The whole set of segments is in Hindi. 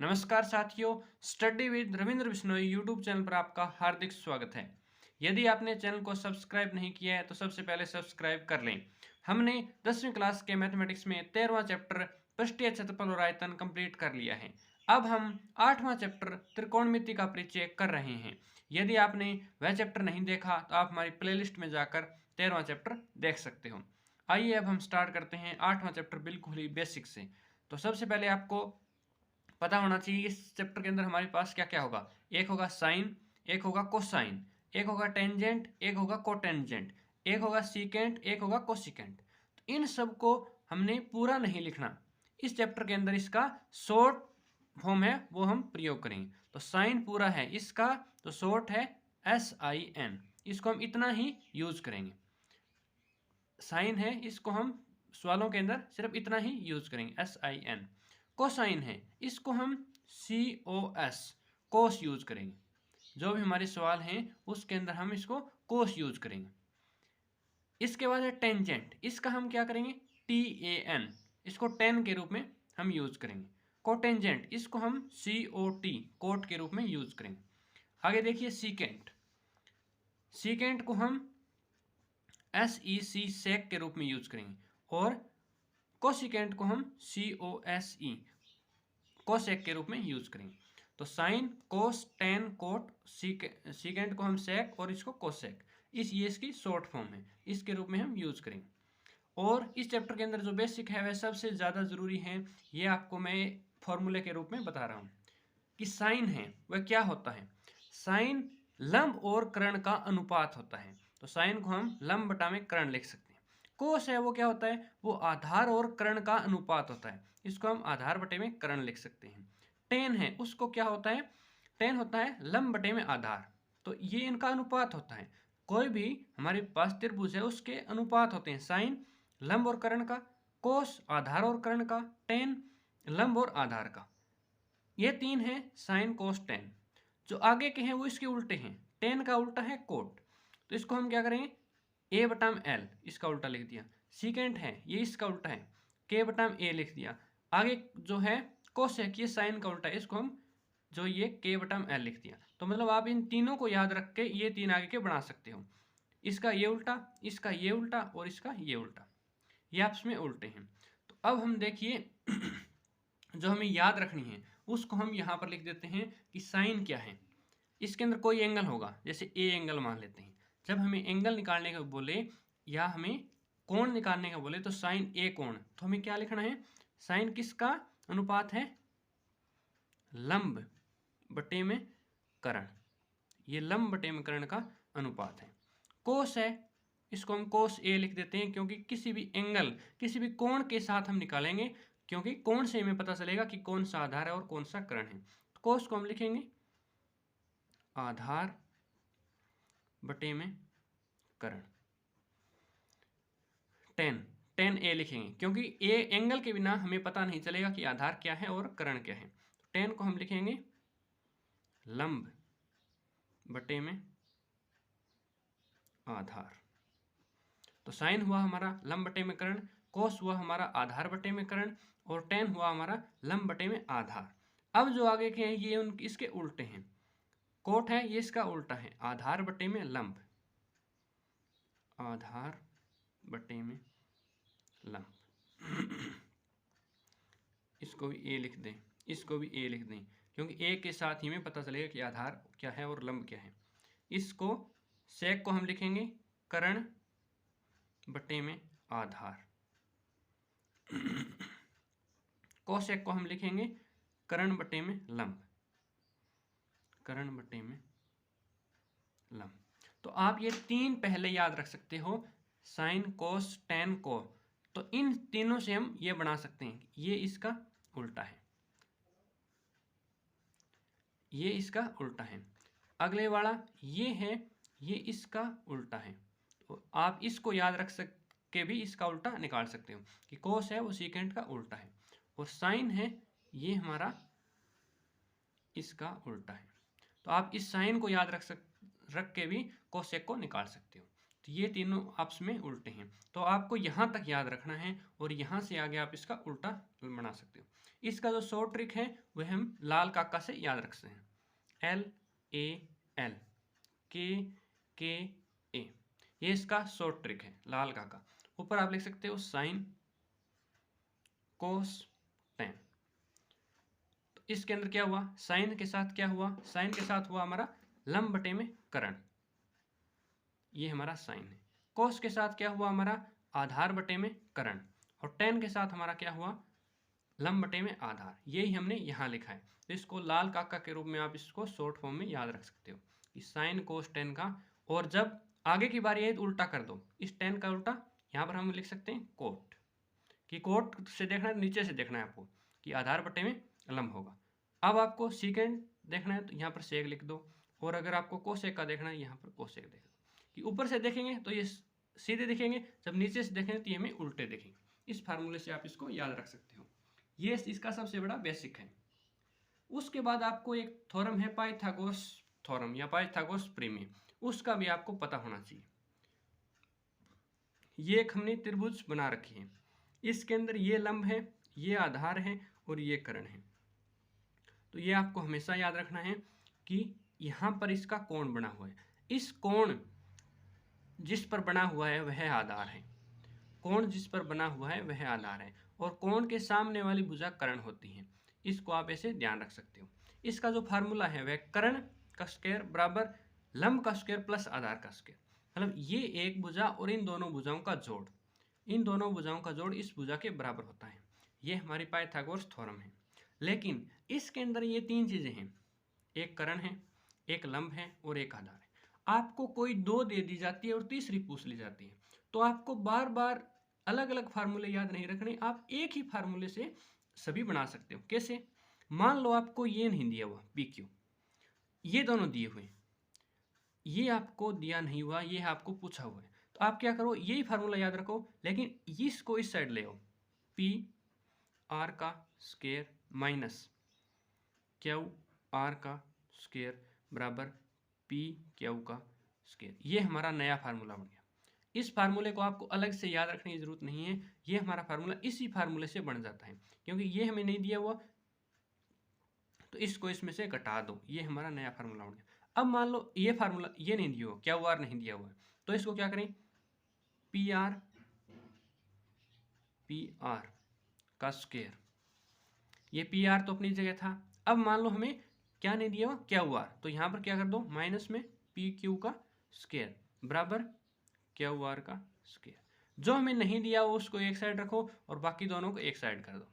नमस्कार साथियों, study with Ravindra Bishnoi YouTube channel पर आपका हार्दिक स्वागत है। यदि आपने चैनल को सब्सक्राइब नहीं किया है तो सबसे पहले सब्सक्राइब कर लें। हमने 10वीं क्लास के मैथमेटिक्स में 13वां चैप्टर पृष्ठीय क्षेत्रफल और आयतन कंप्लीट कर लिया है। अब हम 8वां चैप्टर त्रिकोणमिति का परिचय कर रहे हैं। यदि आपने वह चैप्टर नहीं देखा तो आप हमारी प्लेलिस्ट में जाकर 13वां चैप्टर देख सकते हो। आइए अब हम स्टार्ट करते हैं 8वां चैप्टर बिल्कुल ही बेसिक से। तो सबसे पहले आपको पता होना चाहिए इस चैप्टर के अंदर हमारे पास क्या क्या होगा। एक होगा साइन, एक होगा कोसाइन, एक होगा टेंजेंट, एक होगा कोटेंजेंट, एक होगा सीकेंट, एक होगा कोसिकेंट। तो इन सब को हमने पूरा नहीं लिखना। इस चैप्टर के अंदर इसका शॉर्ट फॉर्म है वो हम प्रयोग करेंगे। तो साइन पूरा है इसका तो शॉर्ट है SIN, इसको हम इतना ही यूज करेंगे। साइन है इसको हम सवालों के अंदर सिर्फ इतना ही यूज करेंगे SIN। कोसाइन है इसको हम COS कोस यूज करेंगे। जो भी हमारे सवाल हैं उसके अंदर हम इसको कोस यूज करेंगे। इसके बाद है टेंजेंट, इसका हम क्या करेंगे TAN, इसको टेन के रूप में हम यूज करेंगे। कोटेंजेंट इसको हम COT कोट के रूप में यूज करेंगे। आगे देखिए सीकेंट, सीकेंट को हम SEC सेक के रूप में यूज करेंगे और कोसिकेंट को हम COSE कोसेक के रूप में यूज करेंगे। तो साइन, कोस, टेन, कोट, सीकेंट को हम सेक और इसको कोसेक, ये इसकी शॉर्ट फॉर्म है, इसके रूप में हम यूज करेंगे। और इस चैप्टर के अंदर जो बेसिक है वह सबसे ज़्यादा ज़रूरी है। ये आपको मैं फॉर्मूले के रूप में बता रहा हूँ कि साइन है वह क्या होता है। साइन लंब और कर्ण का अनुपात होता है, तो साइन को हम लंब बटा में कर्ण लिख सकते हैं। कोस है वो क्या होता है, वो आधार और कर्ण का अनुपात होता है, इसको हम आधार बटे में कर्ण लिख सकते हैं। टेन है उसको क्या होता है, टेन होता है लंब बटे में आधार, तो ये इनका अनुपात होता है। कोई भी हमारे पास त्रिभुज है उसके अनुपात होते हैं, साइन लंब और कर्ण का, कोस आधार और कर्ण का, टेन लंब और आधार का। ये तीन है साइन कोस टेन। जो आगे के हैं वो इसके उल्टे हैं, टेन का उल्टा है कोट, तो इसको हम क्या करेंगे A/L, इसका उल्टा लिख दिया। सीकेंट है ये इसका उल्टा है, K/A लिख दिया। आगे जो है कोसेक ये साइन का उल्टा है, इसको हम जो ये K/L लिख दिया। तो मतलब आप इन तीनों को याद रख के ये तीन आगे के बना सकते हो। इसका ये उल्टा, इसका ये उल्टा और इसका ये उल्टा, ये आपस में उल्टे हैं। तो अब हम देखिए जो हमें याद रखनी है उसको हम यहाँ पर लिख देते हैं कि साइन क्या है। इसके अंदर कोई एंगल होगा, जैसे A एंगल मान लेते हैं। जब हमें एंगल निकालने का बोले या हमें कोण निकालने का बोले तो साइन A कोण, तो हमें क्या लिखना है, साइन किसका अनुपात है, लंब बटे में कर्ण, ये लंब बटे में कर्ण का अनुपात है। कोस है इसको हम कोस A लिख देते हैं, क्योंकि किसी भी एंगल किसी भी कोण के साथ हम निकालेंगे, क्योंकि कोण से हमें पता चलेगा कि कौन सा आधार है और कौन सा कर्ण है। तो कोस को हम लिखेंगे आधार बटे में कर्ण। टेन A लिखेंगे, क्योंकि ए एंगल के बिना हमें पता नहीं चलेगा कि आधार क्या है और कर्ण क्या है। तो टेन को हम लिखेंगे लंब बटे में आधार। तो साइन हुआ हमारा लंब बटे में कर्ण, कोस हुआ हमारा आधार बटे में कर्ण और टेन हुआ हमारा लंब बटे में आधार। अब जो आगे के हैं ये इसके उल्टे हैं। कोट है ये इसका उल्टा है, आधार बटे में लंब, आधार बटे में लंब। इसको भी A लिख दें, इसको भी A लिख दें, क्योंकि A के साथ ही में पता चलेगा कि आधार क्या है और लंब क्या है। इसको सेक को हम लिखेंगे कर्ण बटे में आधार। कोसेक को हम लिखेंगे कर्ण बटे में लंब, कर्ण बटे में लंब। तो आप ये तीन पहले याद रख सकते हो, साइन कोस टेन को। तो इन तीनों से हम ये बना सकते हैं, ये इसका उल्टा है, ये इसका उल्टा है। अगले वाला ये है, ये इसका उल्टा है। तो आप इसको याद रख के भी इसका उल्टा निकाल सकते हो कि कोस है वो सीकेंट का उल्टा है और साइन है ये हमारा इसका उल्टा है। तो आप इस साइन को याद रख के भी कोसेक को निकाल सकते हो। तो ये तीनों आपस में उल्टे हैं, तो आपको यहाँ तक याद रखना है और यहाँ से आगे आप इसका उल्टा बना सकते हो। इसका जो शॉर्ट ट्रिक है वह हम लाल काका से याद रख सकते हैं, LAL KKA, ये इसका शॉर्ट ट्रिक है लाल काका। ऊपर आप लिख सकते हो साइन कोस टेन। तो इसके अंदर क्या हुआ, साइन के साथ क्या हुआ, साइन के साथ हुआ हमारा लंब बटे में करण, ये हमारा साइन है। कोस के साथ क्या हुआ हमारा आधार बटे में करण, और टेन के साथ हमारा क्या हुआ लंब बटे में आधार, यही हमने यहाँ लिखा है। तो इसको लाल काका के रूप में आप इसको शॉर्ट फॉर्म में याद रख सकते हो कि साइन कोस टेन का, और जब आगे की बारी आई तो उल्टा कर दो, इस टेन का उल्टा यहाँ पर हम लिख सकते हैं कोट, कि कोट से देखना है नीचे से देखना है आपको कि आधार बटे में लंब होगा। अब आपको सीकेंड देखना है तो यहाँ पर सेक लिख दो, और अगर आपको कोसेक का देखना है यहाँ पर कोसेक देख दो, कि ऊपर से देखेंगे तो ये सीधे दिखेंगे, जब नीचे से देखेंगे तो ये हमें उल्टे देखेंगे। इस फार्मूले से आप इसको याद रख सकते हो, ये इसका सबसे बड़ा बेसिक है। उसके बाद आपको एक थ्योरम है पाइथागोरस थ्योरम या पाइथागोरस प्रमेय, उसका भी आपको पता होना चाहिए। ये एक हमने त्रिभुज बना रखी है, इसके अंदर ये लंब है, ये आधार है और ये कर्ण है। तो ये आपको हमेशा याद रखना है कि यहाँ पर इसका कोण बना हुआ है, इस कोण जिस पर बना हुआ है वह आधार है, कोण जिस पर बना हुआ है वह आधार है, और कोण के सामने वाली भुजा कर्ण होती है। इसको आप ऐसे ध्यान रख सकते हो। इसका जो फार्मूला है वह कर्ण का स्क्वायर बराबर लंब का स्क्वायर प्लस आधार का स्क्वायर, मतलब ये एक भुजा और इन दोनों भुजाओं का जोड़, इन दोनों भुजाओं का जोड़ इस भुजा के बराबर होता है। ये हमारी पाइथागोरस थ्योरम है। लेकिन इसके अंदर ये तीन चीजें हैं, एक कर्ण है, एक लंब है और एक आधार है। आपको कोई दो दे दी जाती है और तीसरी पूछ ली जाती है, तो आपको बार बार अलग अलग फार्मूले याद नहीं रखने, आप एक ही फार्मूले से सभी बना सकते हो। कैसे, मान लो आपको ये नहीं दिया हुआ PQ, ये दोनों दिए हुए, ये आपको दिया नहीं हुआ, ये आपको पूछा हुआ है, तो आप क्या करो, यही फार्मूला याद रखो, लेकिन इसको इस साइड ले आओ, PR का स्क्वायर माइनस QR का स्क्वायर बराबर PQ का स्क्वायर, ये हमारा नया फार्मूला बन गया। इस फार्मूले को आपको अलग से याद रखने की जरूरत नहीं है, ये हमारा फार्मूला इसी फार्मूले से बन जाता है, क्योंकि ये हमें नहीं दिया हुआ तो इसको इसमें से घटा दो, ये हमारा नया फार्मूला बन गया। अब मान लो ये फार्मूला ये नहीं दिया हुआ, QR नहीं दिया हुआ, तो इसको क्या करें, PR का स्क्वायर, ये PR तो अपनी जगह था। अब मान लो हमें क्या नहीं दिया हुआ, QR, तो यहाँ पर क्या कर दो माइनस में PQ का स्क्वायर बराबर QR का स्क्वायर। जो हमें नहीं दिया हुआ उसको एक साइड रखो और बाकी दोनों को एक साइड कर दो।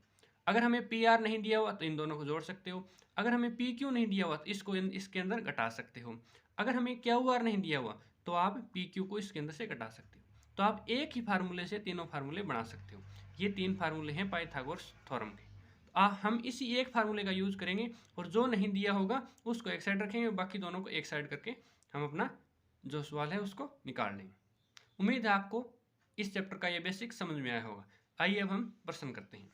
अगर हमें PR नहीं दिया हुआ तो इन दोनों को जोड़ सकते हो, अगर हमें PQ नहीं दिया हुआ तो इसको इसके अंदर घटा सकते हो, अगर हमें QR नहीं दिया हुआ तो आप PQ को इसके अंदर से घटा सकते हो। तो आप एक ही फार्मूले से तीनों फार्मूले बना सकते हो। ये तीन फार्मूले हैं पाइथागोरस थ्योरम के। तो हम इसी एक फार्मूले का यूज करेंगे और जो नहीं दिया होगा उसको एक साइड रखेंगे, बाकी दोनों को एक साइड करके हम अपना जो सवाल है उसको निकाल लेंगे। उम्मीद है आपको इस चैप्टर का ये बेसिक समझ में आया होगा। आइए अब हम प्रश्न करते हैं।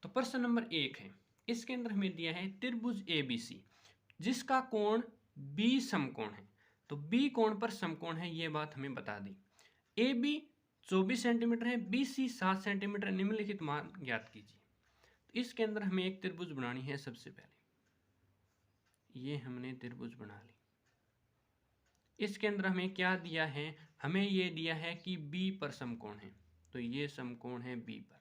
तो प्रश्न नंबर 1 है, इसके अंदर हमें दिया है त्रिभुज ABC जिसका कोण B समकोण है। तो B कोण पर समकोण है, ये बात हमें बता दी। AB 24 सेंटीमीटर है, BC 7 सेंटीमीटर, निम्नलिखित मान ज्ञात कीजिए। तो इसके अंदर हमें एक त्रिभुज बनानी है। सबसे पहले ये हमने त्रिभुज बना ली। इसके अंदर हमें क्या दिया है, हमें ये दिया है कि B पर समकोण है, तो ये समकोण है B पर,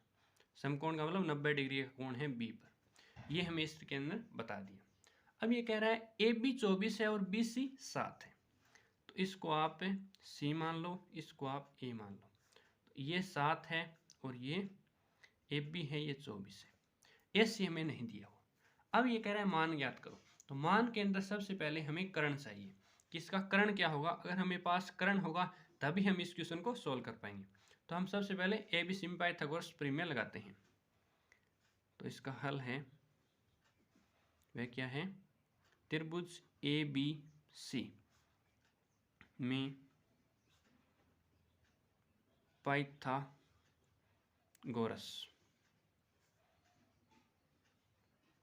समकोण का मतलब 90 डिग्री का कोण है B पर, ये हमें इसके अंदर बता दिया। अब ये कह रहा है AB 24 है और BC 7 है, तो इसको आप C मान लो, इसको आप A मान लो। तो ये 7 है और ये AB है, ये 24 है, AC हमें नहीं दिया हुआ। अब ये कह रहा है मान ज्ञात करो। तो मान के अंदर सबसे पहले हमें कर्ण चाहिए कि इसका कर्ण क्या होगा। अगर हमें पास कर्ण होगा तभी हम इस क्वेश्चन को सोल्व कर पाएंगे। तो हम सबसे पहले ABC में पाइथागोरस प्रमेय लगाते हैं। तो इसका हल है वह क्या है, त्रिभुज ABC में पाइथागोरस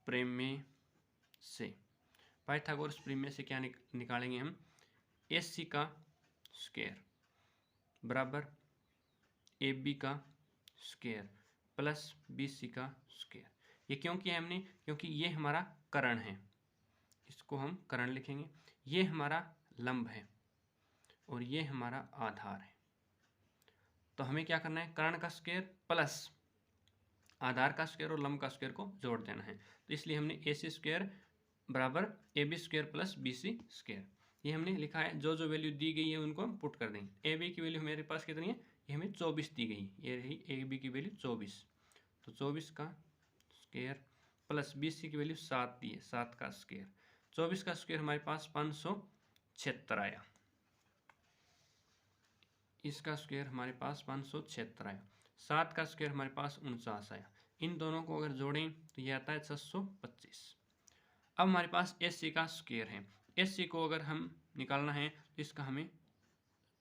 प्रमेय से, पाइथागोरस प्रमेय से क्या निकालेंगे हम, AC का स्क्वायर बराबर AB का स्क्वायर प्लस BC का स्क्वायर। ये क्यों किया हमने? क्योंकि ये हमारा कर्ण है, इसको हम कर्ण लिखेंगे, ये हमारा लंब है और ये हमारा आधार है। तो हमें क्या करना है? कर्ण का स्क्वायर प्लस आधार का स्क्वायर और लंब का स्क्वायर को जोड़ देना है। तो इसलिए हमने AC स्क्वायर बराबर AB square plus BC square, ये हमने लिखा है। जो जो वैल्यू दी गई है उनको हम पुट कर देंगे। AB की वैल्यू मेरे पास कितनी है? ये हमें 24 दी गई, ये रही AB की वैल्यू 24। तो 24 का स्क्वायर प्लस BC की वैल्यू 7 दी है, 7 का स्क्वायर। 24 का स्क्वायर हमारे पास 576 आया, इसका स्क्वायर हमारे पास 576 आया। 7 का स्क्वायर हमारे पास 49 आया। इन दोनों को अगर जोड़ें तो ये आता है 625। अब हमारे पास AC का स्क्वायर है। AC को अगर हम निकालना है तो इसका हमें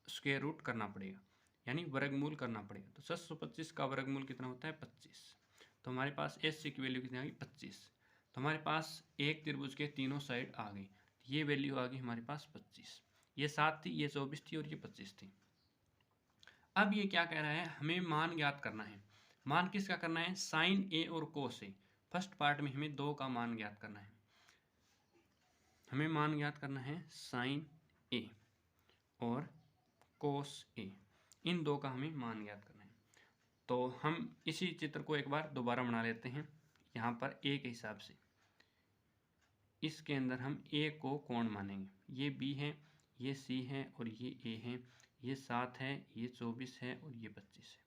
स्क्वायर रूट करना पड़ेगा, यानी वर्गमूल करना पड़ेगा। तो 625 का वर्गमूल कितना होता है? 25। तो हमारे पास AC की वैल्यू कितनी आ गई? 25। तो हमारे पास एक त्रिभुज के तीनों साइड आ गई, ये वैल्यू आ गई हमारे पास 25। ये 7 थी, ये 24 थी और ये 25 थी। अब ये क्या कह रहा है? हमें मान ज्ञात करना है। मान किसका करना है? साइन A और कोस A। फर्स्ट पार्ट में हमें 2 का मान ज्ञात करना है। हमें मान ज्ञात करना है साइन A और कोस A, इन 2 का हमें मान ज्ञात करना है। तो हम इसी चित्र को एक बार दोबारा बना लेते हैं। यहाँ पर A के हिसाब से इसके अंदर हम A को कोण मानेंगे। ये B है, ये C है और ये A है। ये 7 है, ये 24 है और ये 25 है।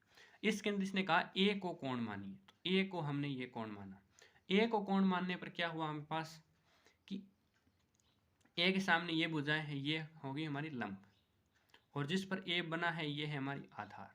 इसके अंदर इसने कहा A को कोण मानिए, तो A को हमने ये कोण माना। A को कोण मानने पर क्या हुआ हमारे पास कि A के सामने ये भुजाएं है, ये होगी हमारी लंब, और जिस पर A बना है ये है हमारी आधार,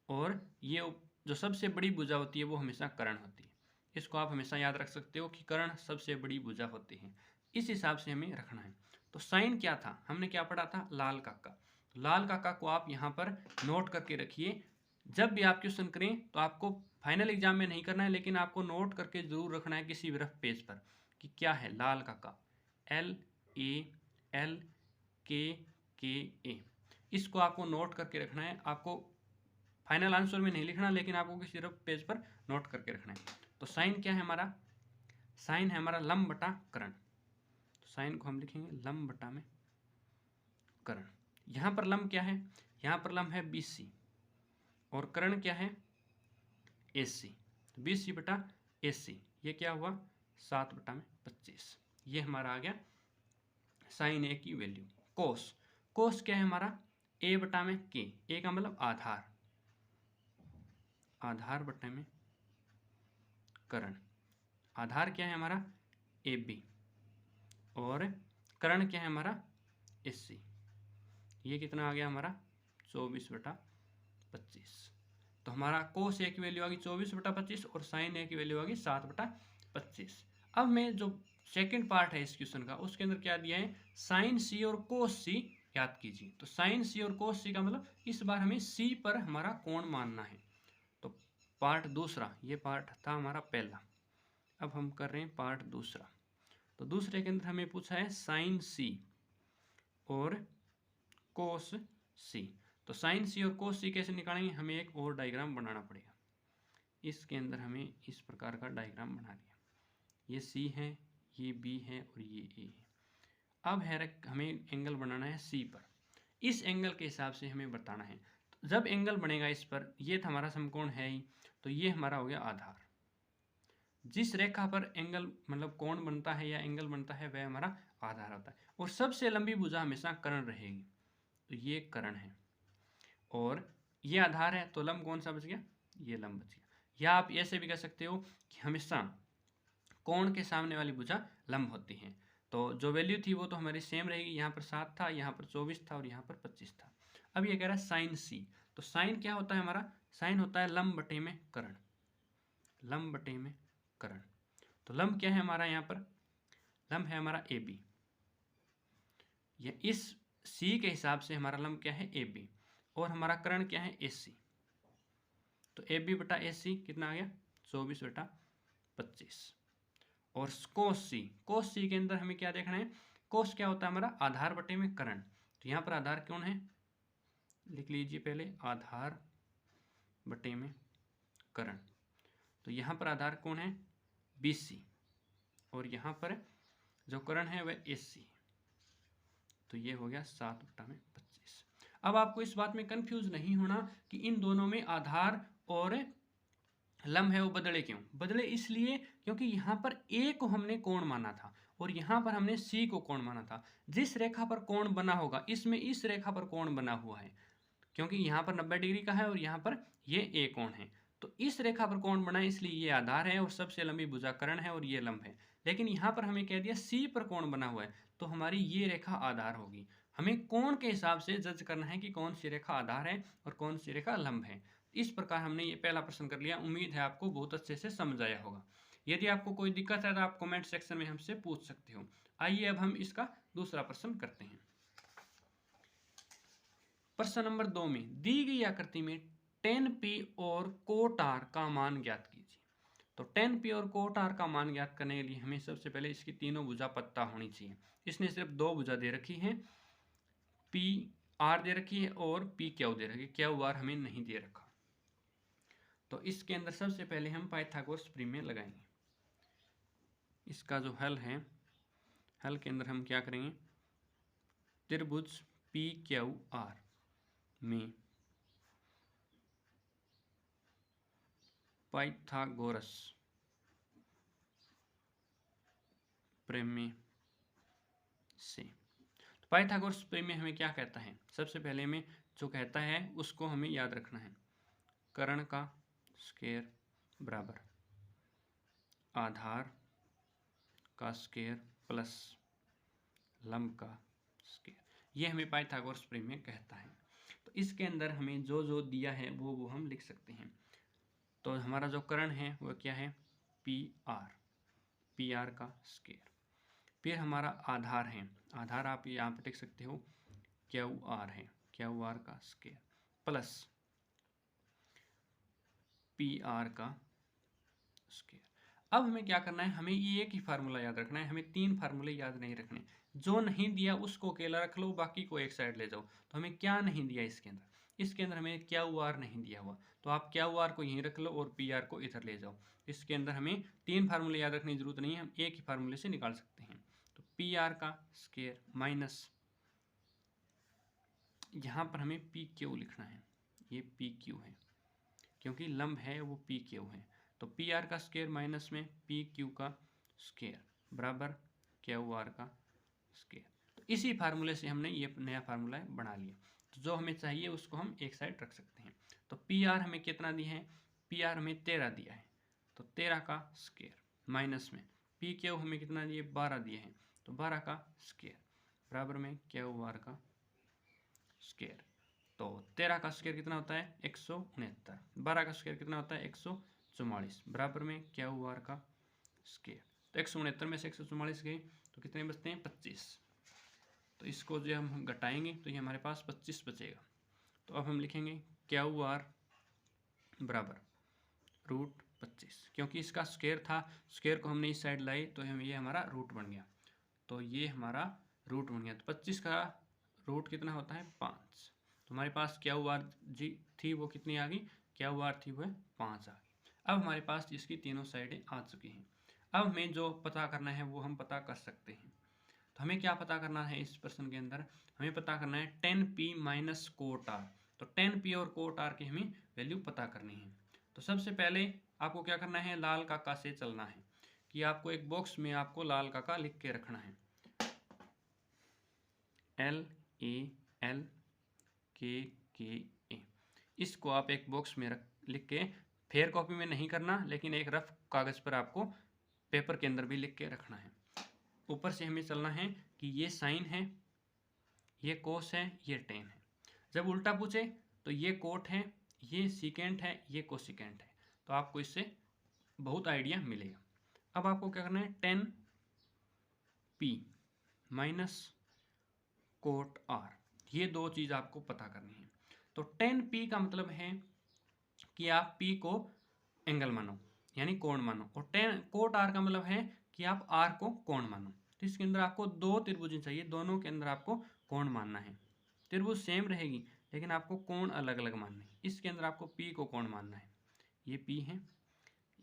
और ये जो सबसे बड़ी भुजा होती है वो हमेशा कर्ण होती है। इसको आप हमेशा याद रख सकते हो कि कर्ण सबसे बड़ी भुजा होती है, इस हिसाब से हमें रखना है। तो साइन क्या था? हमने क्या पढ़ा था? लाल काका। लाल काका को आप यहाँ पर नोट करके रखिए। जब भी आप क्वेश्चन करें तो आपको फाइनल एग्जाम में नहीं करना है, लेकिन आपको नोट करके जरूर रखना है किसी भी रफ पेज पर कि क्या है लाल काका। LALKKA, इसको आपको नोट करके रखना है। आपको फाइनल आंसर में नहीं लिखना, लेकिन आपको किसी रफ पेज पर नोट करके रखना है। तो साइन क्या है हमारा? साइन है हमारा लंब बटा कर्ण। तो साइन को हम लिखेंगे लंब बटा में कर्ण। यहाँ पर लंब क्या है? यहाँ पर लंब है BC और कर्ण क्या है? AC। BC बटा AC, ये क्या हुआ? 7 बटा में 25। ये हमारा आ गया साइन A की वैल्यू। कोस, कोस क्या है हमारा? A बटा में K। A का मतलब आधार, आधार बटे में कर्ण। आधार क्या है हमारा? AB और कर्ण क्या है हमारा? AC। ये कितना आ गया हमारा? 24 बटा 25। तो हमारा कोस A की वैल्यू आ गई 24 बटा 25 और साइन A की वैल्यू आ गई 7 बटा 25। अब मैं जो सेकंड पार्ट है इस क्वेश्चन का, उसके अंदर क्या दिया है? साइन C और कोस C याद कीजिए। तो साइन C और कोस C का मतलब इस बार हमें C पर हमारा कोण मानना है। तो पार्ट दूसरा, ये पार्ट था हमारा पहला, अब हम कर रहे हैं पार्ट दूसरा। तो दूसरे के अंदर हमें पूछा है साइन C और कोस C। तो साइन C और कोस C कैसे निकालेंगे? हमें एक और डायग्राम बनाना पड़ेगा। इसके अंदर हमें इस प्रकार का डायग्राम बना दिया। ये C है, ये B है और ये A है। अब है हमें एंगल बनाना है C पर। इस एंगल के हिसाब से हमें बताना है। तो जब एंगल बनेगा इस पर, ये तो हमारा समकोण है ही, तो ये हमारा हो गया आधार। जिस रेखा पर एंगल मतलब कोण बनता है या एंगल बनता है वह हमारा आधार होता है, और सबसे लंबी भुजा हमेशा कर्ण रहेगी। तो ये कर्ण है और ये आधार है, तो लंब कौन सा बच गया? ये लंब बच गया। या आप ऐसे भी कह सकते हो कि हमेशा कोण के सामने वाली भुजा लंब होती है। तो जो वैल्यू थी वो तो हमारी सेम रहेगी। यहाँ पर 7 था, यहाँ पर 24 था और यहाँ पर 25 था। अब ये कह रहा है साइन C। तो साइन क्या होता है हमारा? साइन होता है लंब बटे में कर्ण, लंब बटे में कर्ण। तो लंब क्या है हमारा? यहाँ पर लंब है हमारा AB। ये इस C के हिसाब से हमारा लंब क्या है? AB, और हमारा कर्ण क्या है? AC। तो AB बटा AC कितना आ गया? 24 बटा 25। और कोस C, कोस C के अंदर हमें क्या देखना है? कोस क्या होता है हमारा? आधार बटे में कर्ण। तो यहाँ पर आधार कौन है? लिख लीजिए पहले, आधार बटे में कर्ण। तो यहाँ पर आधार कौन है, BC, और यहाँ पर जो कर्ण है वह AC। तो ये हो गया 7/25। अब आपको इस बात में कंफ्यूज नहीं होना कि इन दोनों में आधार और लंब है वो बदले क्यों। बदले इसलिए क्योंकि यहाँ पर A को हमने कोण माना था और यहाँ पर हमने C को कोण माना था। जिस रेखा पर कोण बना होगा इसमें इस रेखा पर कोण बना हुआ है, क्योंकि यहाँ पर 90 डिग्री का है और यहाँ पर ये A कोण है। तो इस रेखा पर कोण बना है इसलिए ये आधार है और सबसे लंबी भुजा कर्ण है और ये लंब है। लेकिन यहाँ पर हमें कह दिया C पर कोण बना हुआ है, तो हमारी ये रेखा आधार होगी। हमें कोण के हिसाब से जज करना है कि कौन सी रेखा आधार है और कौन सी रेखा लंब है। इस प्रकार हमने ये पहला प्रश्न कर लिया। उम्मीद है आपको बहुत अच्छे से समझ आया होगा। यदि आपको कोई दिक्कत है तो आप कमेंट सेक्शन में हमसे पूछ सकते हो। आइए अब हम इसका दूसरा प्रश्न करते हैं। प्रश्न नंबर 2 में दी गई आकृति में tan P और cot R का मान ज्ञात कीजिए। तो tan P और cot R का मान ज्ञात करने के लिए हमें सबसे पहले इसकी तीनों भुजा पता होनी चाहिए। इसने सिर्फ दो भुजा दे रखी है, P R दे रखी है और P Q दे रखी है, Q R हमें नहीं दे रखा। तो इसके अंदर सबसे पहले हम पाइथागोरस प्रमेय लगाएंगे। इसका जो हल है, हल के अंदर हम क्या करेंगे, त्रिभुज PQR में पाइथागोरस प्रमेय से, तो पाइथागोरस प्रमेय हमें क्या कहता है, सबसे पहले हमें जो कहता है उसको हमें याद रखना है। कर्ण का स्क्वायर बराबर आधार का स्क्वायर प्लस लंब का स्क्वायर, ये हमें पाइथागोरस प्रमेय कहता है। तो इसके अंदर हमें जो जो दिया है वो हम लिख सकते हैं। तो हमारा जो कर्ण है वो क्या है, PR का स्क्वायर। फिर हमारा आधार है, आधार आप यहाँ पर लिख सकते हो QR है, QR का स्क्वायर प्लस PR का स्क्वायर। अब हमें क्या करना है, हमें ये एक ही फार्मूला याद रखना है, हमें तीन फार्मूले याद नहीं रखने। जो नहीं दिया उसको अकेला रख लो, बाकी को एक साइड ले जाओ। तो हमें क्या नहीं दिया इसके अंदर, इसके अंदर हमें QR नहीं दिया हुआ, तो आप QR को यहीं रख लो और PR को इधर ले जाओ। इसके अंदर हमें तीन फार्मूले याद रखने की जरूरत नहीं है, हम एक ही फार्मूले से निकाल सकते हैं। तो PR का स्क्वायर माइनस, यहाँ पर हमें PQ लिखना है, ये PQ है क्योंकि लंब है वो PQ है। तो PR का स्क्वायर माइनस में PQ का स्क्वायर बराबर QR का स्क्वायर। तो इसी फार्मूले से हमने ये नया फार्मूला बना लिया। तो जो हमें चाहिए उसको हम एक साइड रख सकते हैं। तो PR हमें कितना दिया है, PR हमें 13 दिया है, तो 13 का स्क्वायर माइनस में PQ हमें कितना दिए, 12 दिए हैं, तो 12 का स्क्वायर बराबर में QR का स्क्वायर। तो 13 का स्क्वायर कितना होता है, 169। 12 का स्क्वायर कितना होता है, 144 बराबर में QR का स्क्वायर। तो 169 में से 144 गए तो कितने बचते हैं, 25। तो इसको जो हम घटाएंगे तो ये हमारे पास 25 बचेगा। तो अब हम लिखेंगे QR बराबर √25, क्योंकि इसका स्क्वायर था, स्क्वायर को हमने इस साइड लाई तो हम ये हमारा रूट बन गया, तो ये हमारा रूट बन गया। तो 25 का रूट कितना होता है, 5। तो हमारे पास QR जी थी वो कितनी आ गई, QR थी वो 5 आ गई। अब हमारे पास इसकी तीनों साइडें आ चुकी हैं। अब हमें जो पता करना है वो हम पता कर सकते हैं। तो हमें क्या पता करना है इस प्रश्न के अंदर, हमें पता करना है tan P minus cot R। तो tan P और cot R की हमें वैल्यू पता करनी है। तो सबसे पहले आपको क्या करना है, लाल काका से चलना है कि आपको एक बॉक्स में आपको लाल काका लिख के रखना है, LALKKA। इसको आप एक बॉक्स में लिख के, फेयर कॉपी में नहीं करना लेकिन एक रफ कागज पर आपको पेपर के अंदर भी लिख के रखना है। ऊपर से हमें चलना है कि ये साइन है, ये कोस है, ये टेन है। जब उल्टा पूछे तो ये कोट है, ये सीकेंट है, ये कोसिकेंट है। तो आपको इससे बहुत आइडिया मिलेगा। अब आपको क्या करना है, tan P minus cot R, ये दो चीज़ आपको पता करनी है। तो tan P का मतलब है कि आप P को एंगल मानो यानी कोण मानो, और cot R का मतलब है कि आप R को कोण मानो। तो इसके अंदर आपको दो त्रिभुज चाहिए, दोनों के अंदर आपको कोण मानना है। त्रिभुज सेम रहेगी लेकिन आपको कोण अलग अलग मानना है। इसके अंदर आपको P को कोण मानना है, ये P है,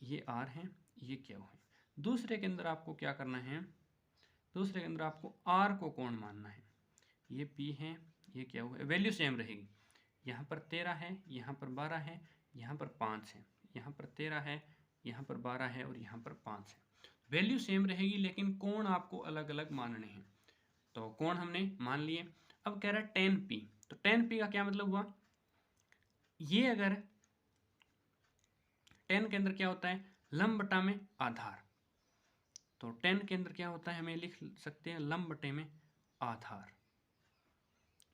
ये r है, ये q है। दूसरे के अंदर आपको क्या करना है, दूसरे के अंदर आपको r को कौन मानना है, ये p है, ये q है, वैल्यू सेम रहेगी। यहाँ पर 13 है, यहाँ पर 12 है, यहाँ पर 5 है, यहाँ पर 13 है, यहाँ पर 12 है और यहाँ पर 5 है। वैल्यू सेम रहेगी लेकिन कोण आपको अलग अलग मानने हैं। तो कोण हमने मान लिए। अब कह रहा है tan p, तो tan p का क्या मतलब हुआ, ये अगर tan के अंदर क्या होता है, लंब बटा में आधार, तो tan के अंदर क्या होता है, हमें लिख सकते हैं लंब बटे में आधार।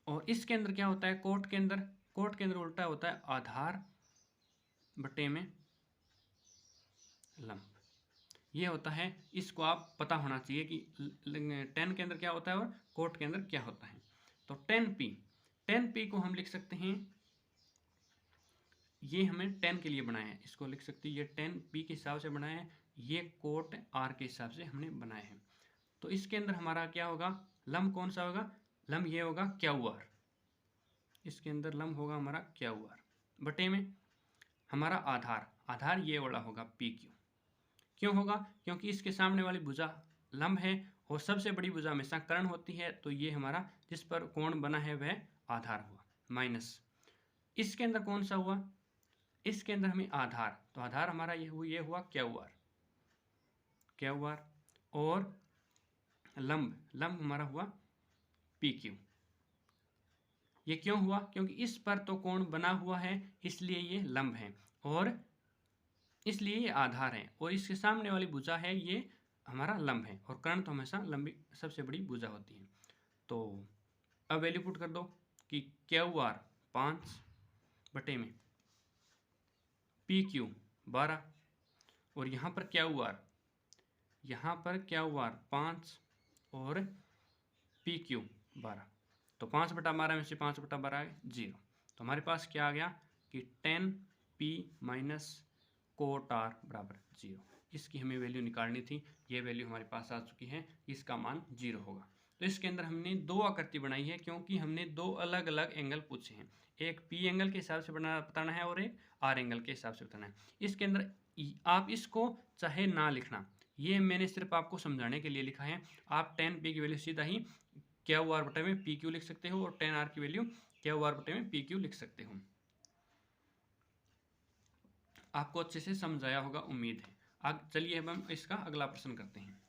और इसके अंदर क्या होता है, कोट के अंदर उल्टा होता है आधार बटे में लंब। ये होता है, इसको आप पता होना चाहिए कि tan के अंदर क्या होता है और कोट के अंदर क्या होता है। तो tan p को हम लिख सकते हैं, ये हमें tan के लिए बनाया है, इसको लिख सकते हैं ये tan p के हिसाब से बनाया है, ये कोट r के हिसाब से हमने बनाया है। तो इसके अंदर हमारा क्या होगा, लंब कौन सा होगा, लंब ये होगा QR, इसके अंदर लंब होगा हमारा QR बटे में हमारा आधार ये वाला होगा PQ। क्यों होगा, क्योंकि इसके सामने वाली भुजा लंब है और सबसे बड़ी भुजा हमेशा कर्ण होती है, तो ये हमारा जिस पर कोण बना है वह आधार हुआ। माइनस इसके अंदर कौन सा हुआ, इसके अंदर हमें आधार, तो आधार हमारा ये हुआ QR और लंब हमारा हुआ PQ। ये क्यों हुआ, क्योंकि इस पर तो कोण बना हुआ है इसलिए ये लंब है और इसलिए ये आधार है, और इसके सामने वाली भुजा है ये हमारा लंब है, और कर्ण तो हमेशा लंबी सबसे बड़ी भुजा होती है। तो अब वैल्यू पुट कर दो कि QR 5 बटे में PQ 12 और यहाँ पर QR 5 और PQ 12, तो 5 बटा 12 में से 5 बटा 12 है 0। तो हमारे पास क्या आ गया कि tan p minus cot r बराबर 0। इसकी हमें वैल्यू निकालनी थी, ये वैल्यू हमारे पास आ चुकी है, इसका मान 0 होगा। तो इसके अंदर हमने दो आकृति बनाई है क्योंकि हमने दो अलग अलग एंगल पूछे हैं, एक p एंगल के हिसाब से बताना है और एक r एंगल के हिसाब से बताना है। इसके अंदर आप इसको चाहे ना लिखना, ये मैंने सिर्फ आपको समझाने के लिए लिखा है। आप tan p की वैल्यू सीधा ही QR बटे में PQ लिख सकते हो और tan r की वैल्यू QR बटे में PQ लिख सकते हो। आपको अच्छे से समझाया होगा उम्मीद है। अब चलिए अब हम इसका अगला प्रश्न करते हैं।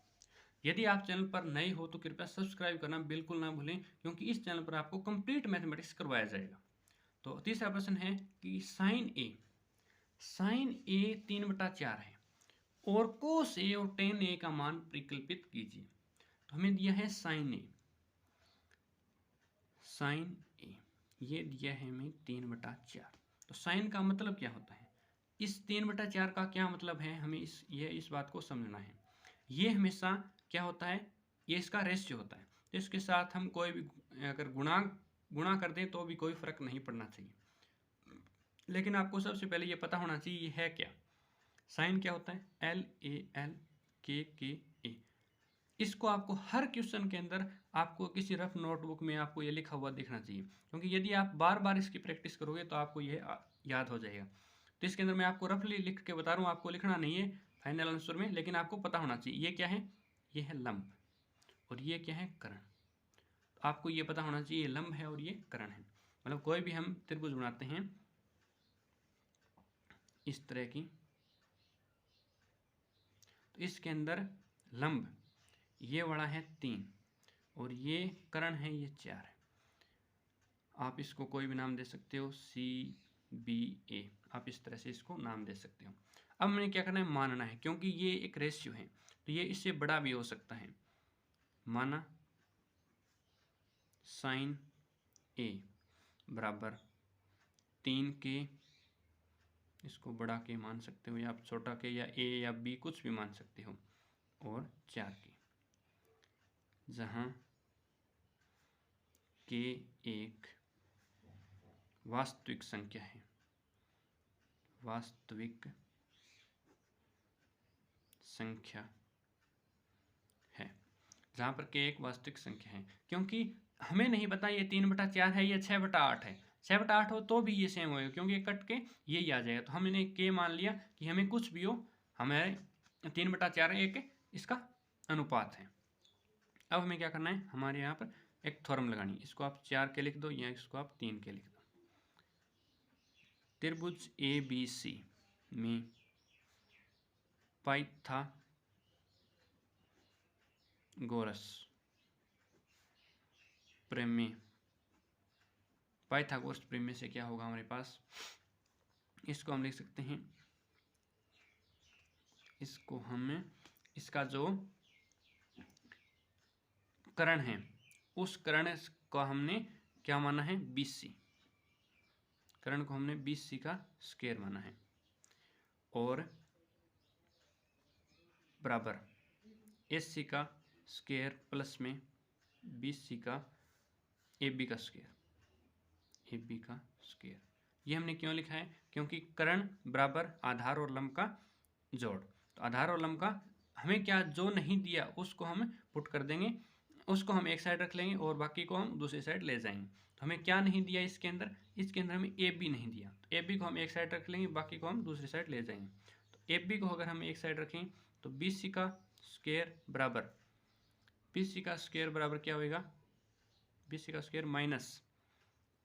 यदि आप चैनल पर नए हो तो कृपया सब्सक्राइब करना बिल्कुल ना भूलें, क्योंकि इस चैनल पर आपको कंप्लीट मैथमेटिक्स करवाया जाएगा। तो तीसरा प्रश्न है कि साइन ए 3/4 है और कोस ए और टेन ए का मान परिकल्पित कीजिए। तो हमें दिया है साइन ए, ये दिया है हमें 3/4। तो साइन का मतलब क्या होता है, इस 3/4 का क्या मतलब है, हमें इस बात को समझना है। ये हमेशा क्या होता है, ये इसका रेशियो होता है, तो इसके साथ हम कोई भी अगर गुणा कर दें तो भी कोई फर्क नहीं पड़ना चाहिए। लेकिन आपको सबसे पहले ये पता होना चाहिए ये है क्या। साइन क्या होता है, LALKKA। इसको आपको हर क्वेश्चन के अंदर आपको किसी रफ नोटबुक में आपको ये लिखा हुआ दिखना चाहिए, क्योंकि यदि आप बार बार इसकी प्रैक्टिस करोगे तो आपको ये याद हो जाएगा। तो इसके अंदर मैं आपको रफली लिख के बता रहा हूँ, आपको लिखना नहीं है फाइनल आंसर में, लेकिन आपको पता होना चाहिए ये क्या है, ये है लंब और ये क्या है, कर्ण। तो आपको ये पता होना चाहिए ये लंब है और ये कर्ण है। मतलब कोई भी हम त्रिभुज बनाते हैं इस तरह की, तो इसके अंदर लंब ये वाला है 3 और ये कर्ण है ये 4 है। आप इसको कोई भी नाम दे सकते हो, CBA, आप इस तरह से इसको नाम दे सकते हो। अब मैंने क्या करना है, मानना है, क्योंकि ये एक रेशियो है तो ये इससे बड़ा भी हो सकता है। माना साइन A बराबर 3 के, इसको बड़ा के मान सकते हो या आप छोटा के या A या B कुछ भी मान सकते हो, और 4 के, जहाँ के एक वास्तविक संख्या है, वास्तविक संख्या है, जहाँ पर के एक वास्तविक संख्या है। क्योंकि हमें नहीं पता ये 3/4 है या 6/8 है, 6/8 हो तो भी ये सेम होगा, क्योंकि कट के यही आ जाएगा। तो हमने के मान लिया कि हमें कुछ भी हो हमारे 3/4 एक इसका अनुपात है। अब हमें क्या करना है, हमारे यहाँ पर एक थ्योरम लगानी है। इसको आप 4 के लिख दो या इसको आप 3 के लिख दो। त्रिभुज ABC में पाइथागोरस प्रमेय, पाइथागोरस प्रमेय से क्या होगा हमारे पास, इसको हम लिख सकते हैं, इसको हम इसका जो कर्ण है उस कर्ण का हमने क्या माना है, BC, कर्ण को हमने BC का स्क्वायर माना है, और बराबर AC का स्क्वायर प्लस में BC का AB का स्क्वायर, AB का स्क्वायर। ये हमने क्यों लिखा है, क्योंकि कर्ण बराबर आधार और लंब का जोड़। तो आधार और लंब का हमें क्या जो नहीं दिया उसको हम पुट कर देंगे, उसको हम एक साइड रख लेंगे और बाकी को हम दूसरी साइड ले जाएंगे। तो हमें क्या नहीं दिया इसके अंदर, इसके अंदर हमें AB नहीं दिया, तो AB को हम एक साइड रख लेंगे, बाकी को हम दूसरी साइड ले जाएंगे। तो AB को अगर हम एक साइड रखें तो BC का स्क्वायर बराबर, BC का स्क्वायर बराबर क्या होगा, BC का स्क्वायर माइनस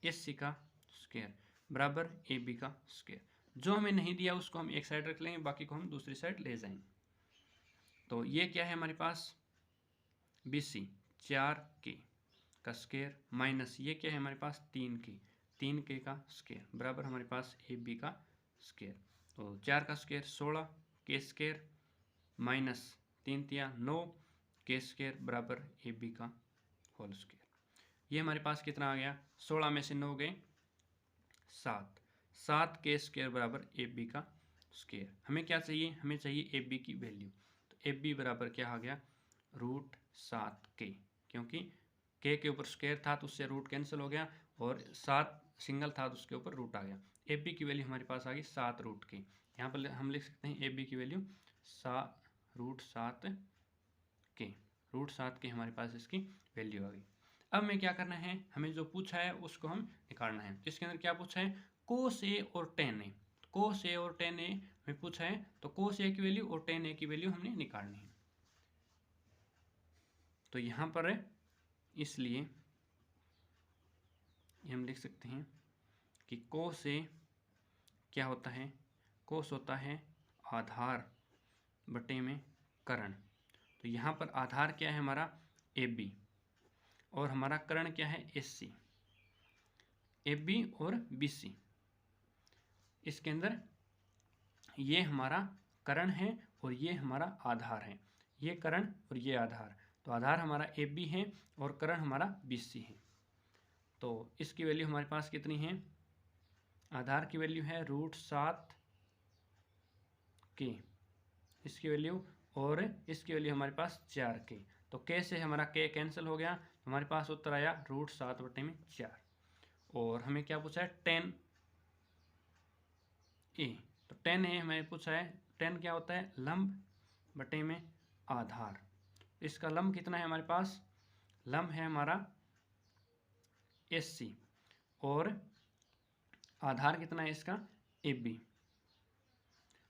AC का स्क्वायर बराबर AB का स्क्वायर। जो हमें नहीं दिया उसको हम एक साइड रख लेंगे, बाकी को हम दूसरी साइड ले जाएंगे। तो ये क्या है हमारे पास, BC 4K का स्क्वायर माइनस ये क्या है हमारे पास 3K का स्क्वायर बराबर हमारे पास AB का स्क्वायर। तो 4 का स्क्वायर 16, K स्क्वायर माइनस 3 तिया 9, K स्क्वायर बराबर AB का होल स्क्वायर। ये हमारे पास कितना आ गया, 16 में से 9 गए 7 K स्क्वायर बराबर AB का स्क्वायर। हमें क्या चाहिए, हमें चाहिए AB की वैल्यू। तो AB बराबर क्या आ गया, √7K, क्योंकि K के ऊपर स्क्वायर था तो उससे रूट कैंसिल हो गया, और 7 सिंगल था तो उसके ऊपर रूट आ गया। AB की वैल्यू हमारे पास आ गई 7√K। यहाँ पर हम लिख सकते हैं AB की वैल्यू √7K, √7K हमारे पास इसकी वैल्यू आ गई। अब हमें क्या करना है, हमें जो पूछा है उसको हम निकालना है। इसके अंदर क्या पूछा है, cos A और tan A, cos A और tan A हमें पूछा है, तो cos A की वैल्यू और tan A की वैल्यू हमने निकालनी है। तो यहाँ पर इसलिए हम लिख सकते हैं कि cos A क्या होता है, cos होता है आधार बटे में कर्ण। तो यहाँ पर आधार क्या है हमारा AB, और हमारा कर्ण क्या है SC, AB और BC। इसके अंदर ये हमारा कर्ण है और ये हमारा आधार है, ये कर्ण और ये आधार। तो आधार हमारा AB है और कर्ण हमारा BC है। तो इसकी वैल्यू हमारे पास कितनी है, आधार की वैल्यू है √7K, इसकी वैल्यू, और इसकी वैल्यू हमारे पास 4K। तो K से हमारा K कैंसिल हो गया, हमारे पास उत्तर आया √7/4। और हमें क्या पूछा है, tan A। तो tan A हमें पूछा है, tan क्या होता है, लंब बटे में आधार। इसका लंब कितना है हमारे पास, लंब है हमारा SC, और आधार कितना है इसका AB।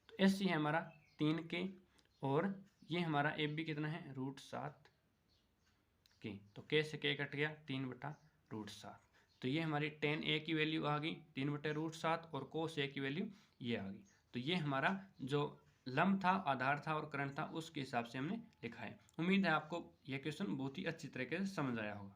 तो SC है हमारा 3K, और ये हमारा AB कितना है √7K। तो K से K कट गया, 3/√7। तो ये हमारी tan A की वैल्यू आ गई 3/√7, और cos A की वैल्यू ये आ गई। तो ये हमारा जो लंब था, आधार था और कर्ण था, उसके हिसाब से हमने लिखा है। उम्मीद है आपको यह क्वेश्चन बहुत ही अच्छी तरीके से समझ आया होगा।